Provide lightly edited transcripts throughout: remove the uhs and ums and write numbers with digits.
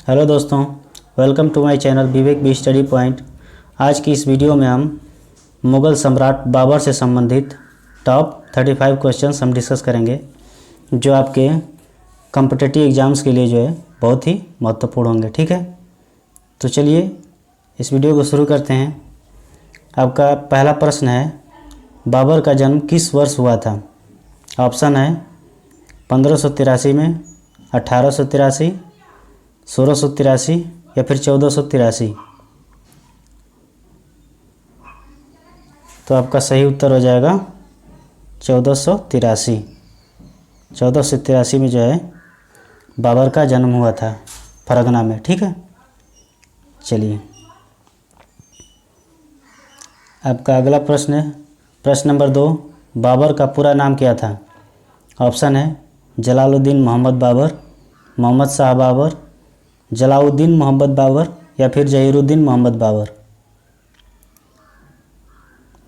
Hello दोस्तों, welcome to my channel Vivek B study point. आज की इस वीडियो में हम मुग़ल सम्राट बाबर से संबंधित टॉप 35 क्वेश्चंस हम डिस्कस करेंगे, जो आपके कॉम्पिटिटिव एग्ज़ाम्स के लिए जो है बहुत ही महत्वपूर्ण होंगे। ठीक है, तो चलिए इस वीडियो को शुरू करते हैं। आपका पहला प्रश्न है, बाबर का जन्म किस वर्ष हुआ था? ऑप्शन है 1583 में, 1883, 1683 या फिर 1483। तो आपका सही उत्तर हो जाएगा 1483। 1483 में जो है बाबर का जन्म हुआ था फरगना में। ठीक है, चलिए आपका अगला प्रश्न है, प्रश्न नंबर 2, बाबर का पूरा नाम क्या था? ऑप्शन है जलालुद्दीन मोहम्मद बाबर, मोहम्मद शाह बाबर, जलाउद्दीन मोहम्मद बाबर या फिर जहीरुद्दीन मोहम्मद बाबर।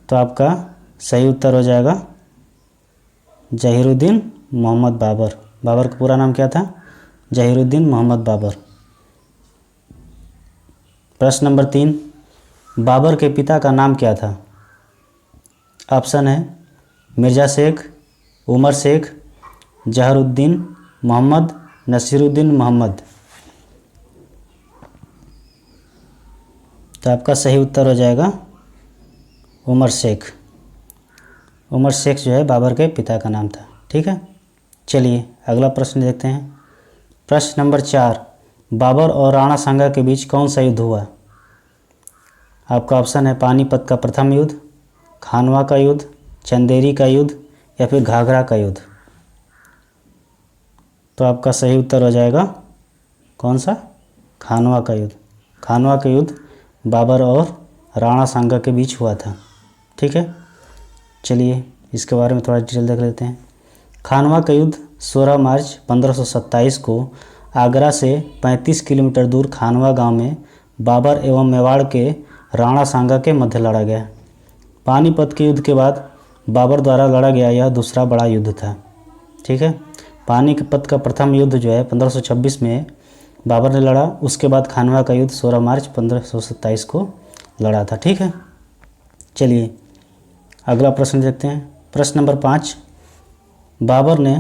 तो आपका सही उत्तर हो जाएगा जहीरुद्दीन मोहम्मद बाबर। बाबर का पूरा नाम क्या था? जहीरुद्दीन मोहम्मद बाबर। प्रश्न नंबर 3, बाबर के पिता का नाम क्या था? ऑप्शन है मिर्ज़ा शेख, उमर शेख, जहरुद्दीन मोहम्मद, नसीरुद्दीन मोहम्मद। तो आपका सही उत्तर हो जाएगा उमर शेख। उमर शेख जो है बाबर के पिता का नाम था। ठीक है, चलिए अगला प्रश्न देखते हैं। प्रश्न नंबर 4, बाबर और राणा सांगा के बीच कौन सा युद्ध हुआ? आपका ऑप्शन है पानीपत का प्रथम युद्ध, खानवा का युद्ध, चंदेरी का युद्ध या फिर घाघरा का युद्ध। तो आपका सही उत्तर हो जाएगा कौन सा? खानवा का युद्ध। खानवा का युद्ध बाबर और राणा सांगा के बीच हुआ था। ठीक है, चलिए इसके बारे में थोड़ा डिटेल देख लेते हैं। खानवा का युद्ध 16 मार्च 1527 को आगरा से 35 किलोमीटर दूर खानवा गांव में बाबर एवं मेवाड़ के राणा सांगा के मध्य लड़ा गया। पानीपत के युद्ध के बाद बाबर द्वारा लड़ा गया यह दूसरा बड़ा युद्ध था। ठीक है, पानीपत का प्रथम युद्ध जो है 1526 में बाबर ने लड़ा, उसके बाद खानवा का युद्ध 16 मार्च 1527 को लड़ा था। ठीक है, चलिए अगला प्रश्न देखते हैं। प्रश्न नंबर 5, बाबर ने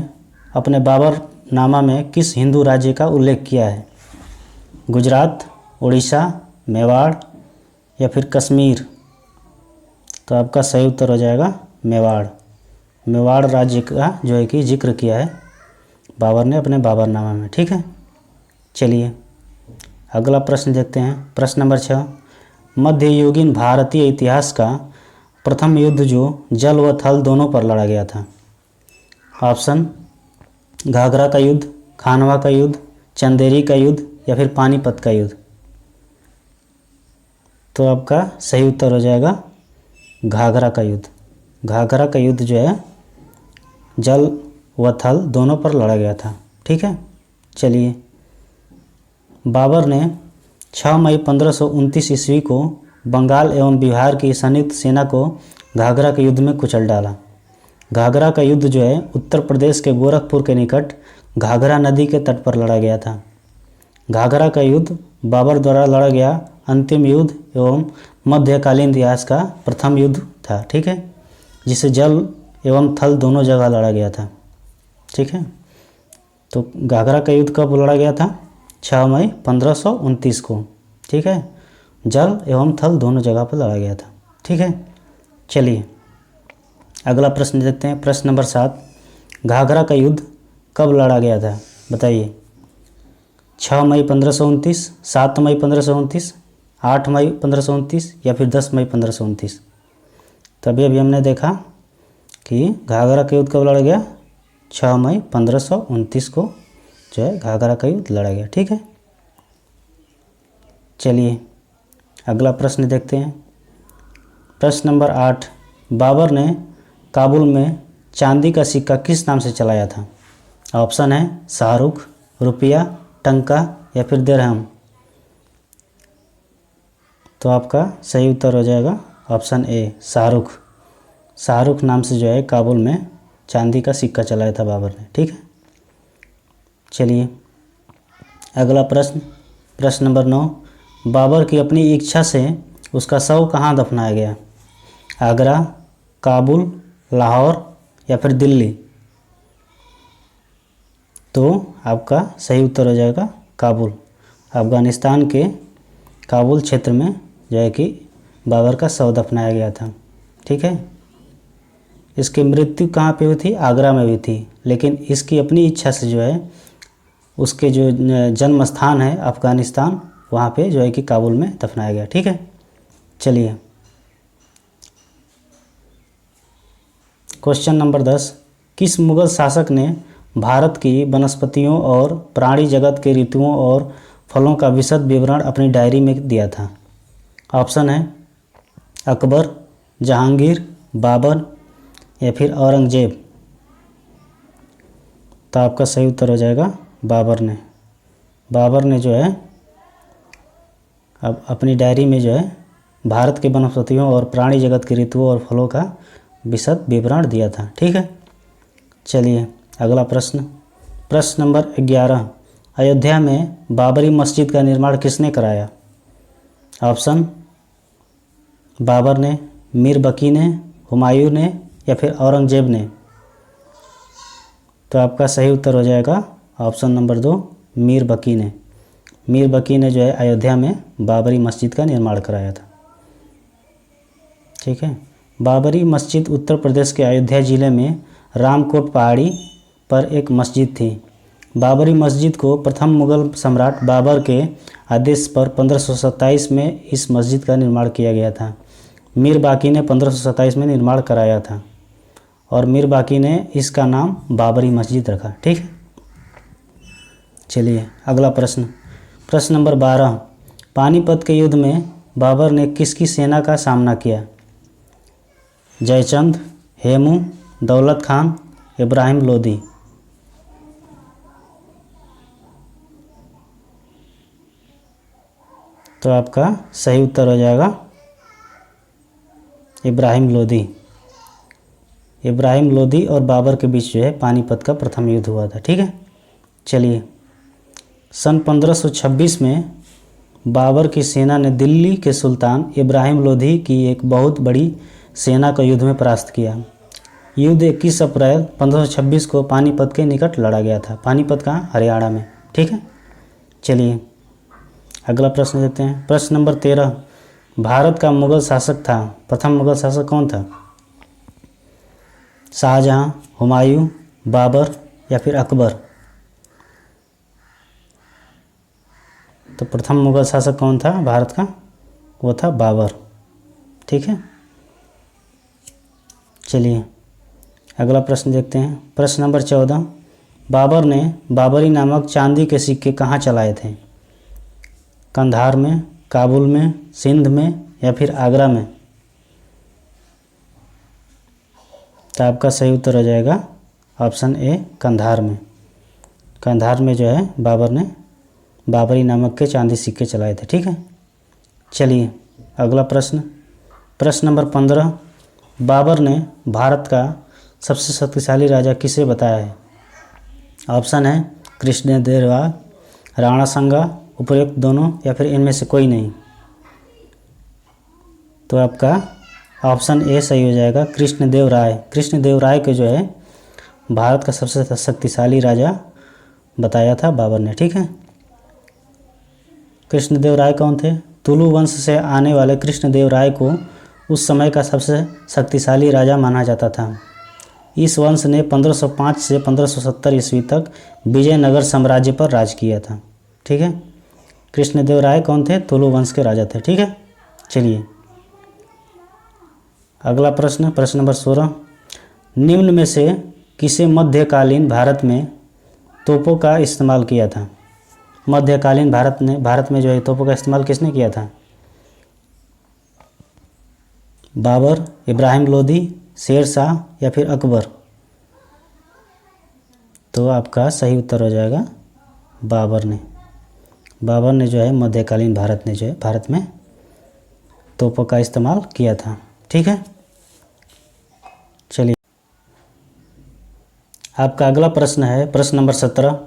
अपने बाबरनामा में किस हिंदू राज्य का उल्लेख किया है? गुजरात, उड़ीसा, मेवाड़ या फिर कश्मीर। तो आपका सही उत्तर हो जाएगा मेवाड़। मेवाड़ राज्य का जो है कि जिक्र किया है बाबर ने अपने बाबरनामा में। ठीक है, चलिए अगला प्रश्न देखते हैं। प्रश्न नंबर 6, मध्ययुगीन भारतीय इतिहास का प्रथम युद्ध जो जल व थल दोनों पर लड़ा गया था। ऑप्शन घाघरा का युद्ध, खानवा का युद्ध, चंदेरी का युद्ध या फिर पानीपत का युद्ध। तो आपका सही उत्तर हो जाएगा घाघरा का युद्ध। घाघरा का युद्ध जो है जल व थल दोनों पर लड़ा गया था। ठीक है, चलिए बाबर ने 6 मई 1529 ईस्वी को बंगाल एवं बिहार की संयुक्त सेना को घाघरा के युद्ध में कुचल डाला। घाघरा का युद्ध जो है उत्तर प्रदेश के गोरखपुर के निकट घाघरा नदी के तट पर लड़ा गया था। घाघरा का युद्ध बाबर द्वारा लड़ा गया अंतिम युद्ध एवं मध्यकालीन इतिहास का प्रथम युद्ध था। ठीक है, जिसे जल एवं थल दोनों जगह लड़ा गया था। ठीक है, तो घाघरा का युद्ध कब लड़ा गया था? 6 मई 1529 को। ठीक है, जल एवं थल दोनों जगह पर लड़ा गया था। ठीक है, चलिए अगला प्रश्न देखते हैं। प्रश्न नंबर 7, घाघरा का युद्ध कब लड़ा गया था? बताइए। 6 मई 1529, 7 मई 1529, 8 मई 1529 या फिर 10 मई 1529। तभी अभी हमने देखा कि घाघरा का युद्ध कब लड़ा गया? 6 मई 1529 को जो है घाघरा का युद्ध लड़ा गया। ठीक है, चलिए अगला प्रश्न देखते हैं। प्रश्न नंबर 8, बाबर ने काबुल में चांदी का सिक्का किस नाम से चलाया था? ऑप्शन है शाहरुख, रुपया, टंका या फिर दिरहम। तो आपका सही उत्तर हो जाएगा ऑप्शन ए शाहरुख। शाहरुख नाम से जो है काबुल में चांदी का सिक्का चलाया था बाबर ने। ठीक है, चलिए अगला प्रश्न, प्रश्न नंबर 9, बाबर की अपनी इच्छा से उसका शव कहाँ दफनाया गया? आगरा, काबुल, लाहौर या फिर दिल्ली? तो आपका सही उत्तर हो जाएगा काबुल। अफ़गानिस्तान के काबुल क्षेत्र में जो है कि बाबर का शव दफनाया गया था। ठीक है। इसकी मृत्यु कहाँ पे हुई थी? आगरा में हुई थी, लेकिन इसकी अपनी इच्छा से जो है उसके जो जन्म स्थान है अफ़गानिस्तान, वहाँ पे जो है कि काबुल में दफनाया गया। ठीक है। चलिए क्वेश्चन नंबर 10, किस मुग़ल शासक ने भारत की वनस्पतियों और प्राणी जगत के ऋतुओं और फलों का विशद विवरण अपनी डायरी में दिया था? ऑप्शन है अकबर, जहांगीर, बाबर या फिर औरंगजेब। तो आपका सही उत्तर हो जाएगा बाबर ने। बाबर ने जो है अब अपनी डायरी में जो है भारत के वनस्पतियों और प्राणी जगत के ऋतुओं और फलों का विशद विवरण दिया था। ठीक है। चलिए अगला प्रश्न, प्रश्न नंबर 11, अयोध्या में बाबरी मस्जिद का निर्माण किसने कराया? ऑप्शन बाबर ने, मीर बकी ने, हुमायूं ने या फिर औरंगजेब ने? तो आपका सही उत्तर हो जाएगा ऑप्शन नंबर 2, मीर बकी ने। मीर बकी ने जो है अयोध्या में बाबरी मस्जिद का निर्माण कराया था। ठीक है। बाबरी मस्जिद उत्तर प्रदेश के अयोध्या ज़िले में रामकोट पहाड़ी पर एक मस्जिद थी। बाबरी मस्जिद को प्रथम मुग़ल सम्राट बाबर के आदेश पर 1527 में इस मस्जिद का निर्माण किया गया था। मीर बाकी ने 1527 में निर्माण कराया था और मीर बाकी ने इसका नाम बाबरी मस्जिद रखा। ठीक है। चलिए अगला प्रश्न, प्रश्न नंबर 12, पानीपत के युद्ध में बाबर ने किसकी सेना का सामना किया? जयचंद, हेमू, दौलत खान, इब्राहिम लोदी? तो आपका सही उत्तर हो जाएगा इब्राहिम लोदी। इब्राहिम लोदी और बाबर के बीच जो है पानीपत का प्रथम युद्ध हुआ था। ठीक है। चलिए सन 1526 में बाबर की सेना ने दिल्ली के सुल्तान इब्राहिम लोधी की एक बहुत बड़ी सेना को युद्ध में परास्त किया। युद्ध 21 अप्रैल 1526 को पानीपत के निकट लड़ा गया था। पानीपत कहाँ? हरियाणा में। ठीक है। चलिए अगला प्रश्न देते हैं, प्रश्न नंबर 13, भारत का मुग़ल शासक था, प्रथम मुग़ल शासक कौन था? शाहजहां, हुमायूं, बाबर या फिर अकबर? तो प्रथम मुग़ल शासक कौन था भारत का? वो था बाबर। ठीक है। चलिए अगला प्रश्न देखते हैं, प्रश्न नंबर 14, बाबर ने बाबरी नामक चांदी के सिक्के कहाँ चलाए थे? कंधार में, काबुल में, सिंध में या फिर आगरा में? तो आपका सही उत्तर हो जाएगा ऑप्शन ए, कंधार में। कंधार में जो है बाबर ने बाबरी नामक के चांदी सिक्के चलाए थे। ठीक है। चलिए अगला प्रश्न, प्रश्न नंबर 15, बाबर ने भारत का सबसे शक्तिशाली राजा किसे बताया है? ऑप्शन है कृष्णदेव राय, राणा सांगा, उपयुक्त दोनों या फिर इनमें से कोई नहीं? तो आपका ऑप्शन ए सही हो जाएगा, कृष्णदेव राय। कृष्णदेव राय को जो है भारत का सबसे शक्तिशाली राजा बताया था बाबर ने। ठीक है। कृष्णदेव राय कौन थे? तुलु वंश से आने वाले कृष्णदेव राय को उस समय का सबसे शक्तिशाली राजा माना जाता था। इस वंश ने 1505 से 1570 ईस्वी तक विजयनगर साम्राज्य पर राज किया था। ठीक है। कृष्णदेव राय कौन थे? तुलु वंश के राजा थे। ठीक है। चलिए अगला प्रश्न, प्रश्न नंबर 16, निम्न में से किसे मध्यकालीन भारत में तोपों का इस्तेमाल किया था? मध्यकालीन भारत में जो है तोपों का इस्तेमाल किसने किया था? बाबर, इब्राहिम लोदी, शेर शाह या फिर अकबर? तो आपका सही उत्तर हो जाएगा बाबर ने। बाबर ने जो है मध्यकालीन भारत में तोपों का इस्तेमाल किया था। ठीक है। चलिए आपका अगला प्रश्न है प्रश्न नंबर 17,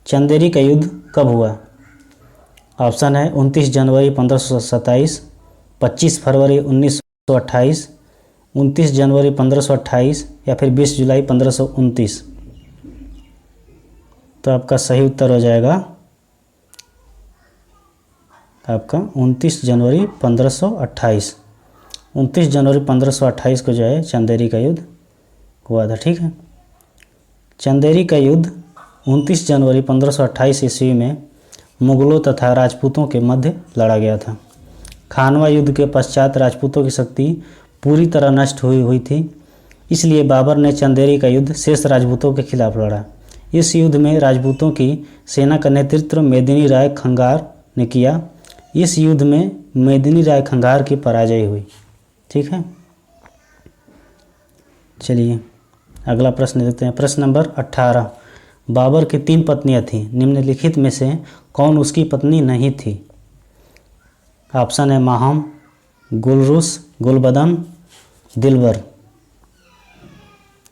चंदेरी का युद्ध कब हुआ? ऑप्शन है 29 जनवरी 1527, 25 फरवरी 1928, 29 जनवरी 1528 या फिर 20 जुलाई 1529। तो आपका सही उत्तर हो जाएगा आपका 29 जनवरी 1528। 29 जनवरी 1528 को जो है चंदेरी का युद्ध हुआ था। ठीक है, चंदेरी का युद्ध 29 जनवरी 1528 ईस्वी में मुगलों तथा राजपूतों के मध्य लड़ा गया था। खानवा युद्ध के पश्चात राजपूतों की शक्ति पूरी तरह नष्ट हुई थी, इसलिए बाबर ने चंदेरी का युद्ध शेष राजपूतों के खिलाफ लड़ा। इस युद्ध में राजपूतों की सेना का नेतृत्व मेदिनी राय खंगार ने किया। इस युद्ध में मेदिनी राय खंगार की पराजय हुई। ठीक है, चलिए अगला प्रश्न देखते हैं। प्रश्न नंबर 18। बाबर की 3 पत्नियां थीं, निम्नलिखित में से कौन उसकी पत्नी नहीं थी? ऑप्शन है माहम, गुलरुस, गुलबदन, दिलबर।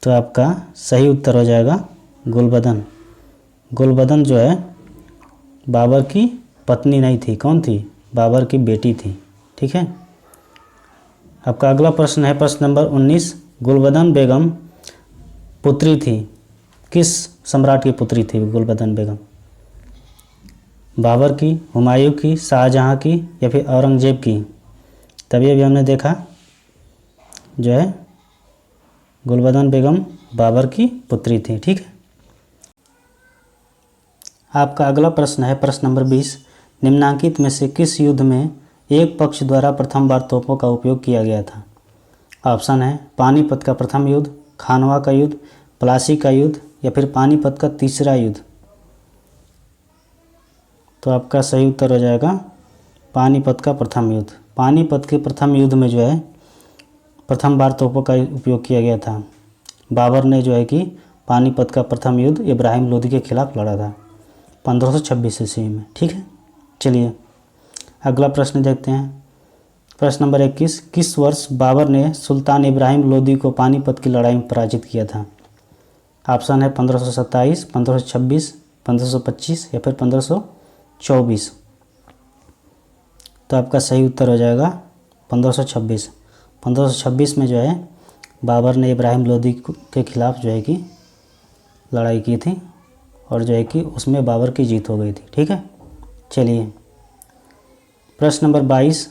तो आपका सही उत्तर हो जाएगा गुलबदन। गुलबदन जो है बाबर की पत्नी नहीं थी। कौन थी? बाबर की बेटी थी। ठीक है, आपका अगला प्रश्न है प्रश्न नंबर 19। गुलबदन बेगम पुत्री थी, किस सम्राट की पुत्री थी गुलबदन बेगम? बाबर की, हुमायूं की, शाहजहां की या फिर औरंगजेब की? तभी अभी हमने देखा जो है गुलबदन बेगम बाबर की पुत्री थी। ठीक है, आपका अगला प्रश्न है प्रश्न नंबर 20। निम्नांकित में से किस युद्ध में एक पक्ष द्वारा प्रथम बार तोपों का उपयोग किया गया था? ऑप्शन है पानीपत का प्रथम युद्ध, खानवा का युद्ध, प्लासी का युद्ध या फिर पानीपत का तीसरा युद्ध। तो आपका सही उत्तर हो जाएगा पानीपत का प्रथम युद्ध। पानीपत के प्रथम युद्ध में जो है प्रथम बार तोपों का उपयोग किया गया था। बाबर ने जो है कि पानीपत का प्रथम युद्ध इब्राहिम लोदी के खिलाफ लड़ा था 1526 ईस्वी में। ठीक है, चलिए अगला प्रश्न देखते हैं। प्रश्न नंबर 21। किस वर्ष बाबर ने सुल्तान इब्राहिम लोदी को पानीपत की लड़ाई में पराजित किया था? ऑप्शन है 1527, 1526, 1525 या फिर 1524। तो आपका सही उत्तर हो जाएगा 1526। 1526 में जो है बाबर ने इब्राहिम लोदी के खिलाफ जो है कि लड़ाई की थी और जो है कि उसमें बाबर की जीत हो गई थी। ठीक है, चलिए प्रश्न नंबर 22।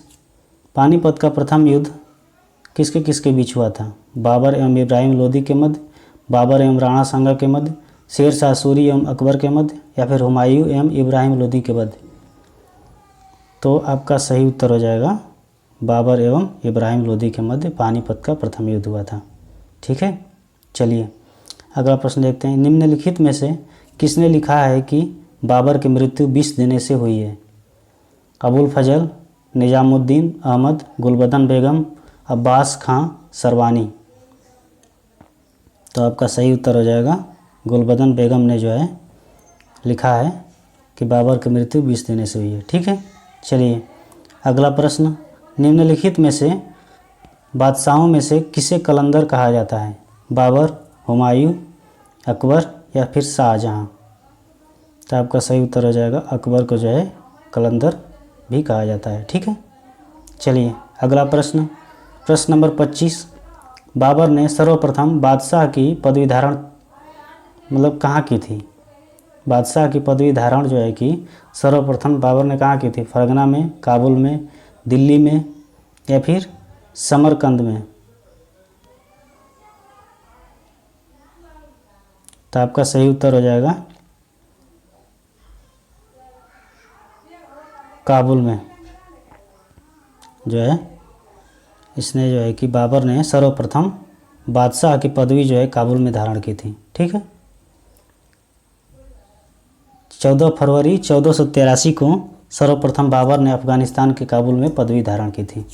पानीपत का प्रथम युद्ध किसके किसके बीच हुआ था? बाबर एवं इब्राहिम लोदी के मध्य, बाबर एवं राणा सांगा के मध्य, शेर शाह सूरी एवं अकबर के मध्य या फिर हुमायूं एवं इब्राहिम लोदी के मध्य? तो आपका सही उत्तर हो जाएगा बाबर एवं इब्राहिम लोदी के मध्य पानीपत का प्रथम युद्ध हुआ था। ठीक है, चलिए अगला प्रश्न देखते हैं। निम्नलिखित में से किसने लिखा है कि बाबर की मृत्यु 20 देने से हुई है? अबुल फजल, निजामुद्दीन अहमद, गुलबदन बेगम, अब्बास खां सरवानी? तो आपका सही उत्तर हो जाएगा गुलबदन बेगम ने जो है लिखा है कि बाबर की मृत्यु 20 देने से हुई है। ठीक है, चलिए अगला प्रश्न। निम्नलिखित में से बादशाहों में से किसे कलंदर कहा जाता है? बाबर, हुमायूं, अकबर या फिर शाहजहां? तो आपका सही उत्तर हो जाएगा अकबर को जो है कलंदर भी कहा जाता है। ठीक है, चलिए अगला प्रश्न। प्रश्न नंबर 25। बाबर ने सर्वप्रथम बादशाह की पदवी धारण मतलब कहाँ की थी? बादशाह की पदवी धारण जो है कि सर्वप्रथम बाबर ने कहाँ की थी? फरगना में, काबुल में, दिल्ली में या फिर समरकंद में? तो आपका सही उत्तर हो जाएगा काबुल में। जो है इसने जो है कि बाबर ने सर्वप्रथम बादशाह की पदवी जो है काबुल में धारण की थी। ठीक है, 14 फरवरी 1483 को सर्वप्रथम बाबर ने अफगानिस्तान के काबुल में पदवी धारण की थी।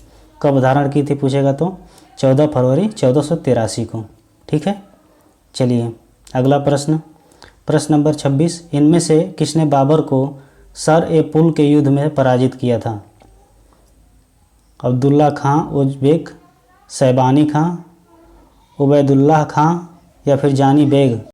कब धारण की थी पूछेगा तो 14 फरवरी 1483 को। ठीक है, चलिए अगला प्रश्न। प्रश्न नंबर 26। इनमें से किसने बाबर को सर ए पुल के युद्ध में पराजित किया था? अब्दुल्ला खां उज़्बेक, शैबानी खां, उबैदुल्लाह खां या फिर जानी बेग?